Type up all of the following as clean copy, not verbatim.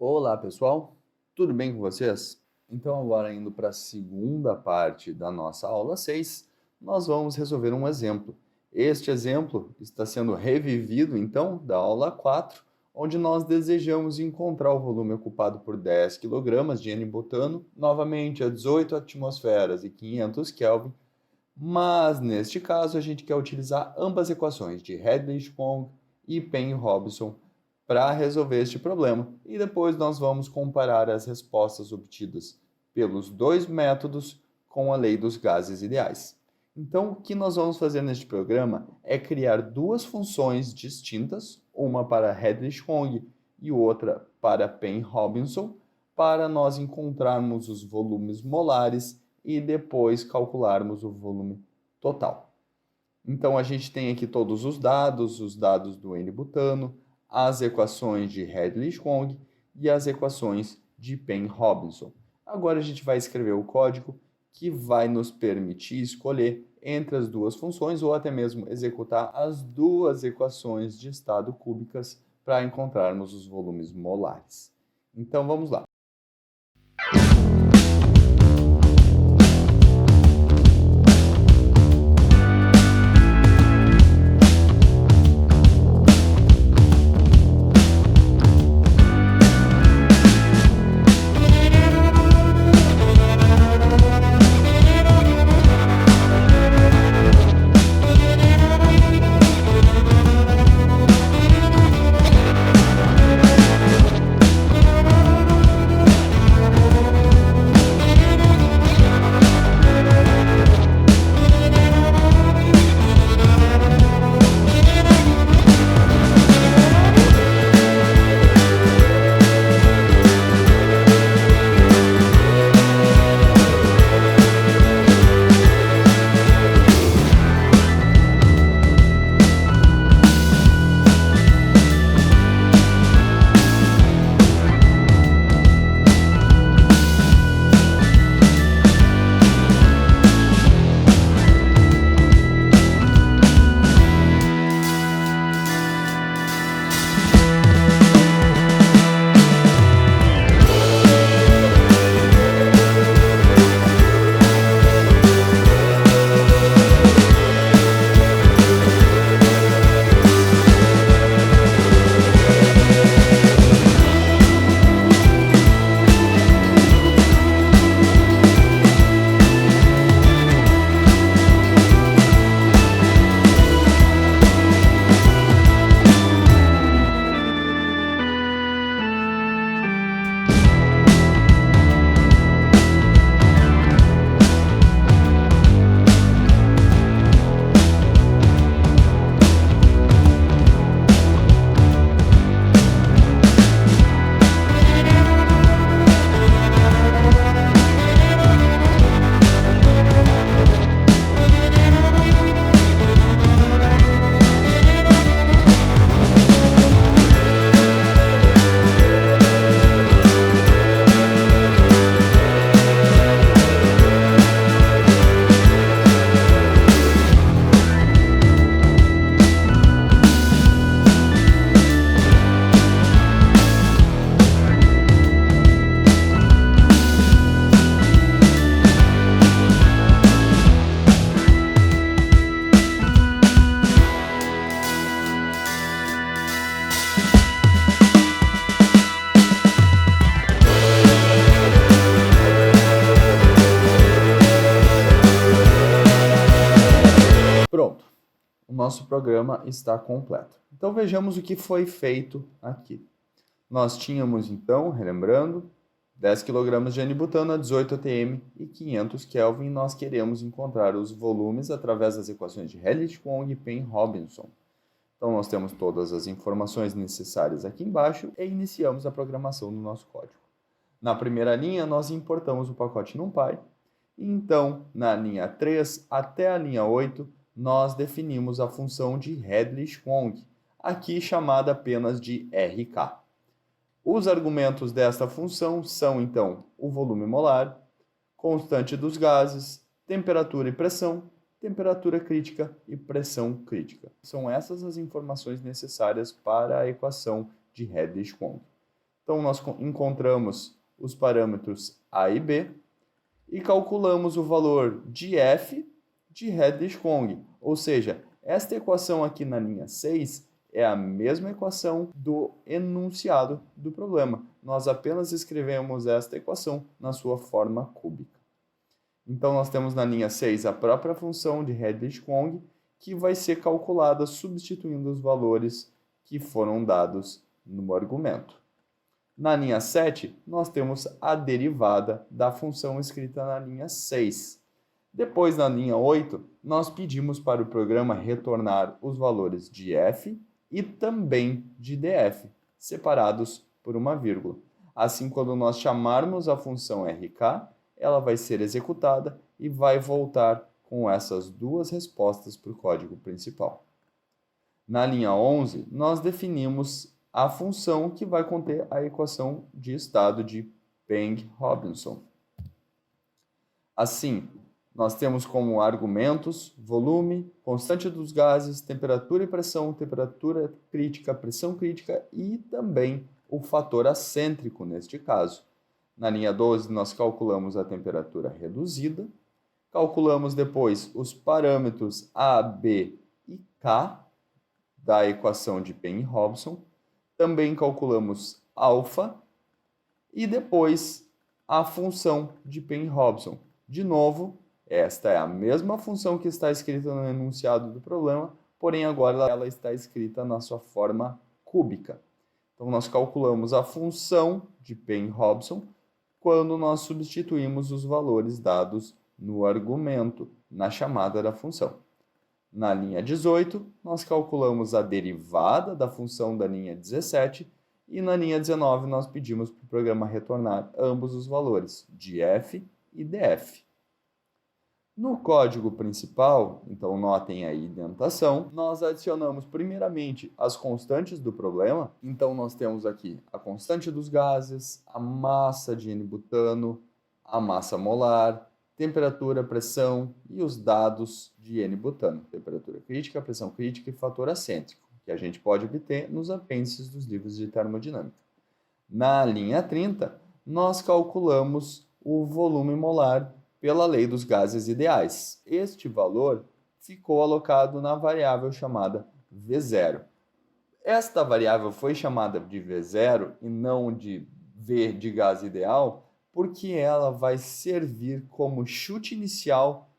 Olá, pessoal. Tudo bem com vocês? Então, agora indo para a segunda parte da nossa aula 6, nós vamos resolver um exemplo. Este exemplo está sendo revivido, então, da aula 4, onde nós desejamos encontrar o volume ocupado por 10 kg de N-butano, novamente a 18 atmosferas e 500 Kelvin, mas neste caso a gente quer utilizar ambas equações de Hadley-Strong e Penn-Robinson para resolver este problema. E depois nós vamos comparar as respostas obtidas pelos dois métodos com a lei dos gases ideais. Então, o que nós vamos fazer neste programa é criar duas funções distintas, uma para Hadley-Strong e outra para Penn-Robinson, para nós encontrarmos os volumes molares e depois calcularmos o volume total. Então, a gente tem aqui todos os dados do N-butano, as equações de Hadley-Strong e as equações de Penn-Robinson. Agora a gente vai escrever o código que vai nos permitir escolher entre as duas funções ou até mesmo executar as duas equações de estado cúbicas para encontrarmos os volumes molares. Então vamos lá. Pronto, o nosso programa está completo. Então vejamos o que foi feito aqui. Nós tínhamos então, relembrando, 10 kg de N-butano a 18 atm e 500 Kelvin. Nós queremos encontrar os volumes através das equações de Hadley-Strong e Penn-Robinson. Então nós temos todas as informações necessárias aqui embaixo e iniciamos a programação do nosso código. Na primeira linha, nós importamos o pacote NumPy. E então, na linha 3 até a linha 8, nós definimos a função de Hadley-Strong, aqui chamada apenas de RK. Os argumentos desta função são, então, o volume molar, constante dos gases, temperatura e pressão, temperatura crítica e pressão crítica. São essas as informações necessárias para a equação de Hadley-Strong. Então, nós encontramos os parâmetros A e B e calculamos o valor de F de Redlich-Kwong. Ou seja, esta equação aqui na linha 6 é a mesma equação do enunciado do problema. Nós apenas escrevemos esta equação na sua forma cúbica. Então, nós temos na linha 6 a própria função de Redlich-Kwong, que vai ser calculada substituindo os valores que foram dados no argumento. Na linha 7, nós temos a derivada da função escrita na linha 6. Depois, na linha 8, nós pedimos para o programa retornar os valores de f e também de df, separados por uma vírgula. Assim, quando nós chamarmos a função rk, ela vai ser executada e vai voltar com essas duas respostas para o código principal. Na linha 11, nós definimos a função que vai conter a equação de estado de Peng-Robinson. Assim, nós temos como argumentos volume, constante dos gases, temperatura e pressão, temperatura crítica, pressão crítica e também o fator acêntrico neste caso. Na linha 12, nós calculamos a temperatura reduzida, calculamos depois os parâmetros A, B e K da equação de Peng-Robinson, também calculamos alfa e depois a função de Peng-Robinson. De novo, esta é a mesma função que está escrita no enunciado do problema, porém agora ela está escrita na sua forma cúbica. Então, nós calculamos a função de Peng-Robinson quando nós substituímos os valores dados no argumento, na chamada da função. Na linha 18, nós calculamos a derivada da função da linha 17 e na linha 19 nós pedimos para o programa retornar ambos os valores de f e df. No código principal, então notem a indentação, nós adicionamos primeiramente as constantes do problema. Então nós temos aqui a constante dos gases, a massa de N-butano, a massa molar, temperatura, pressão e os dados de N-butano, temperatura crítica, pressão crítica e fator acêntrico, que a gente pode obter nos apêndices dos livros de termodinâmica. Na linha 30, nós calculamos o volume molar pela lei dos gases ideais. Este valor ficou alocado na variável chamada V0. Esta variável foi chamada de V0 e não de V de gás ideal, porque ela vai servir como chute inicial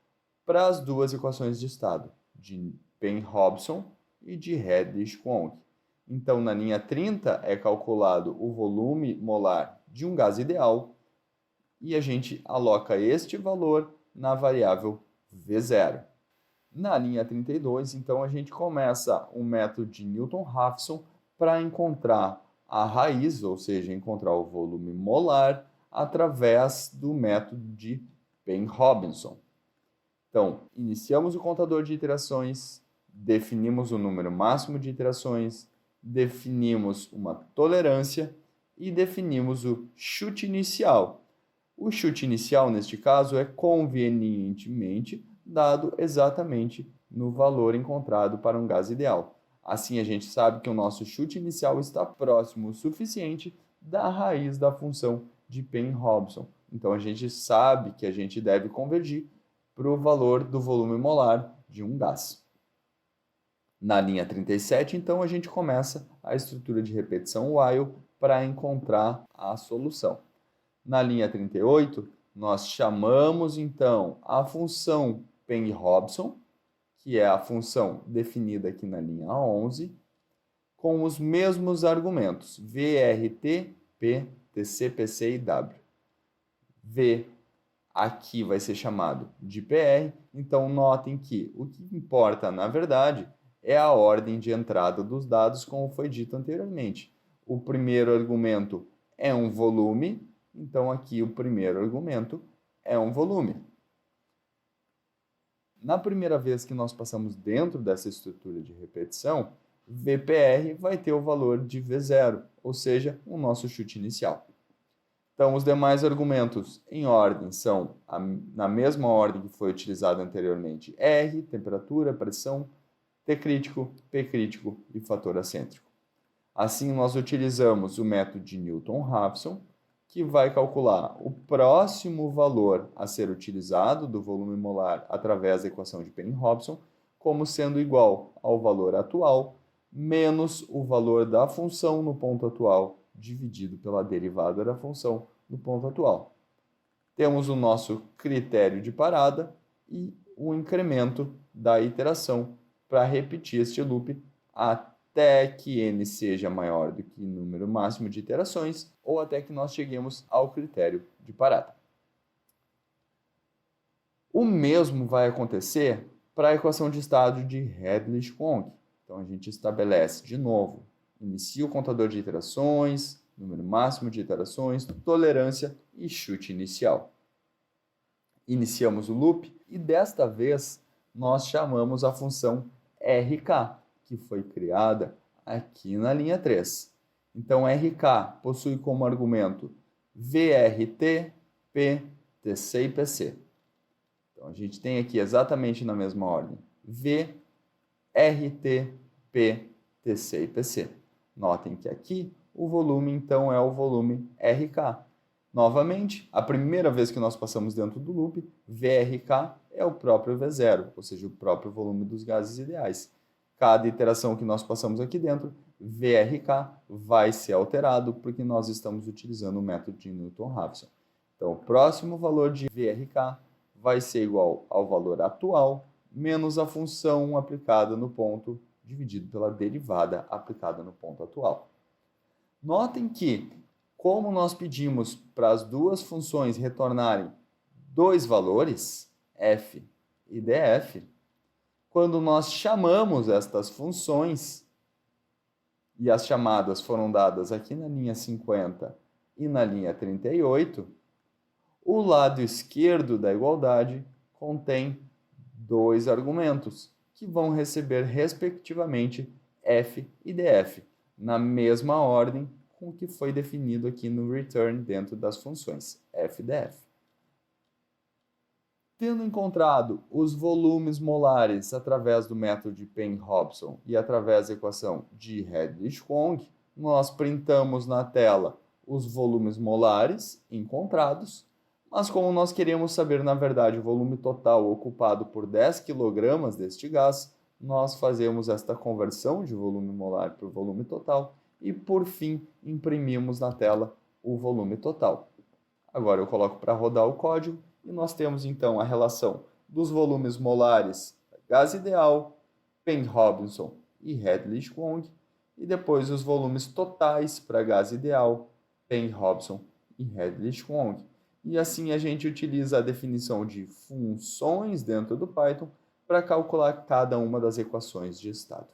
para as duas equações de estado, de Peng-Robinson e de Redlich-Kwong. Então, na linha 30 é calculado o volume molar de um gás ideal e a gente aloca este valor na variável V0. Na linha 32, então, a gente começa o método de Newton-Raphson para encontrar a raiz, ou seja, encontrar o volume molar, através do método de Peng-Robinson. Então, iniciamos o contador de iterações, definimos o número máximo de iterações, definimos uma tolerância e definimos o chute inicial. O chute inicial, neste caso, é convenientemente dado exatamente no valor encontrado para um gás ideal. Assim, a gente sabe que o nosso chute inicial está próximo o suficiente da raiz da função de Peng-Robinson. Então, a gente sabe que a gente deve convergir para o valor do volume molar de um gás. Na linha 37, então, a gente começa a estrutura de repetição while para encontrar a solução. Na linha 38, nós chamamos, então, a função Peng-Robinson, que é a função definida aqui na linha 11, com os mesmos argumentos, VRT, P, TC, PC e W. V aqui vai ser chamado de PR, então notem que o que importa, na verdade, é a ordem de entrada dos dados, como foi dito anteriormente. O primeiro argumento é um volume, então aqui o primeiro argumento é um volume. Na primeira vez que nós passamos dentro dessa estrutura de repetição, VPR vai ter o valor de V0, ou seja, o nosso chute inicial. Então, os demais argumentos em ordem são, na mesma ordem que foi utilizada anteriormente, R, temperatura, pressão, T crítico, P crítico e fator acêntrico. Assim, nós utilizamos o método de Newton-Raphson, que vai calcular o próximo valor a ser utilizado do volume molar através da equação de Penny-Hobson, como sendo igual ao valor atual menos o valor da função no ponto atual dividido pela derivada da função no ponto atual. Temos o nosso critério de parada e o incremento da iteração para repetir este loop até que n seja maior do que o número máximo de iterações ou até que nós cheguemos ao critério de parada. O mesmo vai acontecer para a equação de estado de Redlich-Kwong. Então, a gente estabelece de novo, inicia o contador de iterações, número máximo de iterações, tolerância e chute inicial. Iniciamos o loop e desta vez nós chamamos a função RK, que foi criada aqui na linha 3. Então, RK possui como argumento VRT, P, TC e PC. Então, a gente tem aqui exatamente na mesma ordem V, RT, P, TC e PC. Notem que aqui o volume, então, é o volume RK. Novamente, a primeira vez que nós passamos dentro do loop, VRK é o próprio V0, ou seja, o próprio volume dos gases ideais. Cada iteração que nós passamos aqui dentro, VRK vai ser alterado porque nós estamos utilizando o método de Newton-Raphson. Então, o próximo valor de VRK vai ser igual ao valor atual menos a função aplicada no ponto dividido pela derivada aplicada no ponto atual. Notem que, como nós pedimos para as duas funções retornarem dois valores, f e df, quando nós chamamos estas funções, e as chamadas foram dadas aqui na linha 50 e na linha 38, o lado esquerdo da igualdade contém dois argumentos, que vão receber, respectivamente, f e df, na mesma ordem com o que foi definido aqui no return dentro das funções f e df. Tendo encontrado os volumes molares através do método de Penny-Hobson e através da equação de Redlich-Kwong, nós printamos na tela os volumes molares encontrados, mas como nós queremos saber, na verdade, o volume total ocupado por 10 kg deste gás, nós fazemos esta conversão de volume molar para o volume total e, por fim, imprimimos na tela o volume total. Agora eu coloco para rodar o código e nós temos, então, a relação dos volumes molares gás ideal, Penny-Hobson e Redlich-Kwong, e depois os volumes totais para gás ideal, Penny-Hobson e Redlich-Kwong. E assim a gente utiliza a definição de funções dentro do Python para calcular cada uma das equações de estado.